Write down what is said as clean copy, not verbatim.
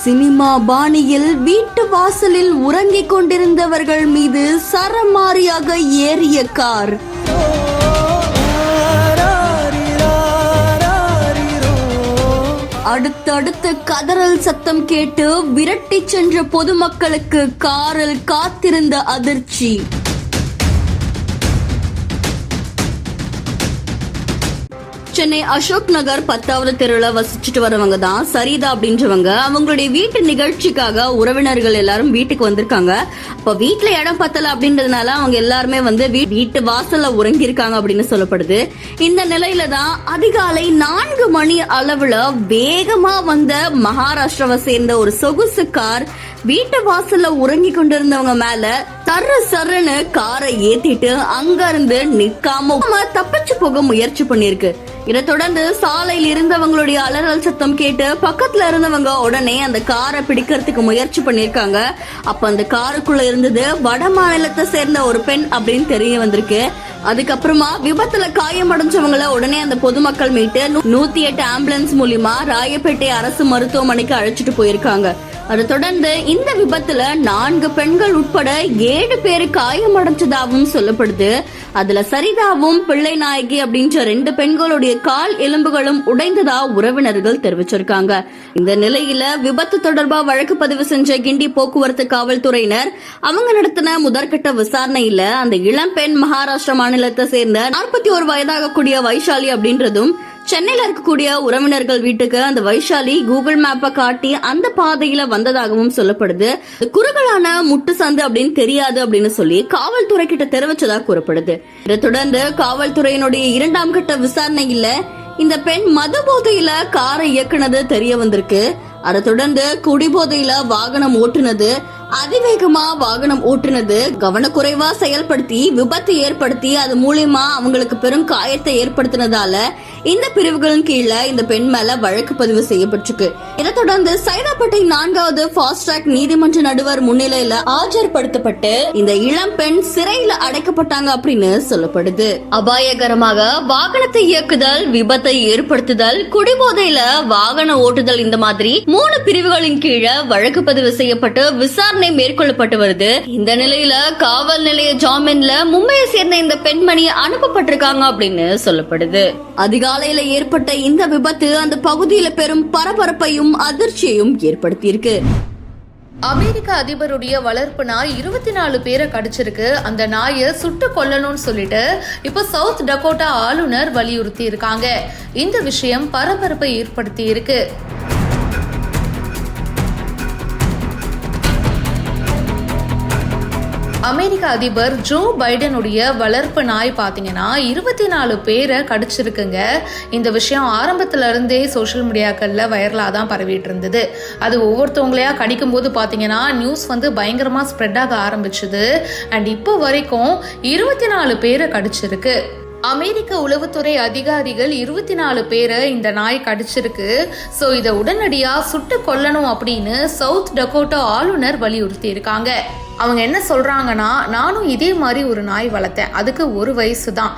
Cinema பாணியில் வீட்டு வாசலில் உறங்கிக் கொண்டிருந்தவர்கள் மீது சரமாரியாக ஏறிய கார். அடுத்தடுத்து கதறல் சத்தம் கேட்டு விரட்டி சென்ற பொதுமக்களுக்கு காரில் காத்திருந்த அதிர்ச்சி. சென்னை அசோக் நகர் 10வது தெருவில் வசிச்சுட்டு வரவங்க தான் சரிதா அப்படின்றவங்க. அவங்களுடைய வீட்டு நிகழ்ச்சிக்காக உறவினர்கள் எல்லாரும் வீட்டுக்கு வந்திருக்காங்க. அப்ப வீட்டுல இடம் பத்தல அப்படின்றதுனால அவங்க எல்லாருமே வீட்டு வாசல்ல உறங்கியிருக்காங்க அப்படின்னு சொல்லப்படுது. இந்த நிலையில தான் அதிகாலை 4 மணி அளவுல வேகமா வந்த மகாராஷ்டிராவை சேர்ந்த ஒரு சொகுசு கார் வீட்டு வாசல்ல உறங்கி கொண்டிருந்தவங்க மேல சர்ன்னு காரை ஏத்திட்டு அங்க இருந்து நிக்காம தப்பிச்சு போக முயற்சி பண்ணிருக்கு. இதை தொடர்ந்து சாலையில் இருந்தவங்களுடைய அலறல் சத்தம் கேட்டு பக்கத்துல இருந்தவங்க உடனே அந்த காரை பிடிக்கிறதுக்கு முயற்சி பண்ணிருக்காங்க. அப்ப அந்த காருக்குள்ள இருந்தது வட மாநிலத்தை சேர்ந்த ஒரு பெண் அப்படின்னு தெரிய வந்திருக்கு. அதுக்கப்புறமா விபத்துல காயமடைஞ்சவங்களை உடனே அந்த பொதுமக்கள் மீட்டு 108 ஆம்புலன்ஸ் மூலியமா ராயப்பேட்டை அரசு மருத்துவமனைக்கு அழைச்சிட்டு போயிருக்காங்க. அதை தொடர்ந்து இந்த விபத்துல 4 பெண்கள் உட்பட 7 பேரு காயமடைஞ்சதாகவும் சொல்லப்படுது. அதுல சரிதாவும் பிள்ளை நாயகி அப்படின்ற 2 பெண்களுடைய கால் எலும்புகளும் உடைந்ததா உறவினர்கள் தெரிவிச்சிருக்காங்க. இந்த நிலையில விபத்து தொடர்பா வழக்கு பதிவு செஞ்ச கிண்டி போக்குவரத்து காவல்துறையினர் அவங்க நடத்தின முதற்கட்ட விசாரணையில அந்த இளம்பெண் மகாராஷ்டிரா மாநிலத்தை சேர்ந்த 41 வயதாக கூடிய வைஷாலி அப்படின்றதும், சென்னையில இருக்கக்கூடிய உறவினர்கள் வீட்டுக்கு அந்த வைஷாலி கூகுள் மேப்பை காட்டி அந்த பாதையில வந்ததாகவும் சொல்லப்படுது. குறுகலான முட்டு சந்து அப்படின்னு தெரியாது அப்படின்னு சொல்லி காவல்துறை கிட்ட தெரிவிச்சதா கூறப்படுது. இதை தொடர்ந்து காவல்துறையினுடைய 2ஆம் கட்ட விசாரணையில இந்த பெண் மது போதையில காரை இயக்குனது தெரிய வந்திருக்கு. அதை தொடர்ந்து குடிபோதையில வாகனம் ஓட்டுனது, அதிவேகமா வாகனம் ஓட்டுனது, கவனக்குறைவா செயல்படுத்தி விபத்து ஏற்படுத்தி அது மூலியமா அவங்களுக்கு பெரும் காயத்தை ஏற்படுத்தினதால இந்த பிரிவுகளின் கீழே இந்த பெண் மேல வழக்கு பதிவு செய்யப்பட்டிருக்கு. இதை தொடர்ந்து சைதாப்பேட்டை 4வது ஃபாஸ்ட் ட்ராக் நீதிமன்ற நடுவர் முன்னிலையில ஆஜர்படுத்தப்பட்டு இந்த இளம் பெண் சிறையில அடைக்கப்பட்டாங்க அப்படின்னு சொல்லப்படுது. அபாயகரமாக வாகனத்தை இயக்குதல், விபத்தை ஏற்படுத்துதல், குடிபோதையில வாகன ஓட்டுதல் இந்த மாதிரி 3 பிரிவுகளின் கீழே வழக்கு பதிவு செய்யப்பட்டு விசாரணை மேற்கொள்ளப்பட்டு வருது. இந்த நிலையில காவல் நிலைய ஜாமீன்ல மும்பையை சேர்ந்த இந்த பெண்மணி அனுப்பப்பட்டிருக்காங்க அப்படின்னு சொல்லப்படுது. அதிகாலையில ஏற்பட்ட இந்த விபத்து அந்த பகுதியில பெரும் பரபரப்பையும் அதிர்ச்சியையும் ஏற்படுத்தியிருக்கு. அமெரிக்க அதிபருடைய வளர்ப்பு நாய் 24 பேரை கடிச்சிருக்கு. அந்த நாயை சுட்டு கொல்லணும்னு சொல்லிட்டு இப்ப சவுத் டகோட்டா ஆளுநர் வலியுறுத்தி இருக்காங்க. இந்த விஷயம் பரபரப்பை ஏற்படுத்தி இருக்கு. அமெரிக்க அதிபர் ஜோ பைடனுடைய வளர்ப்பு நாய் பார்த்தீங்கன்னா 24 பேரை கடிச்சிருக்குங்க. இந்த விஷயம் ஆரம்பத்துல இருந்தே சோஷியல் மீடியாக்கள்ல வைரலா தான் பரவிட்டு இருந்தது. அது ஒவ்வொருத்தவங்களையா கடிக்கும் போது பார்த்தீங்கன்னா நியூஸ் பயங்கரமா ஸ்ப்ரெட் ஆக ஆரம்பிச்சுது. அண்ட் இப்போ வரைக்கும் 24 பேரை கடிச்சிருக்கு. அமெரிக்க உளவுத்துறை அதிகாரிகள் 24 பேரை இந்த நாய் கடிச்சிருக்கு. ஸோ இதை உடனடியா சுட்டு கொல்லணும் அப்படின்னு சவுத் டகோட்டா ஆளுநர் வலியுறுத்தி இருக்காங்க. அவங்க என்ன சொல்றாங்கன்னா, நானும் இதே மாதிரி ஒரு நாய் வளர்த்தேன், அதுக்கு 1 வயசு தான்.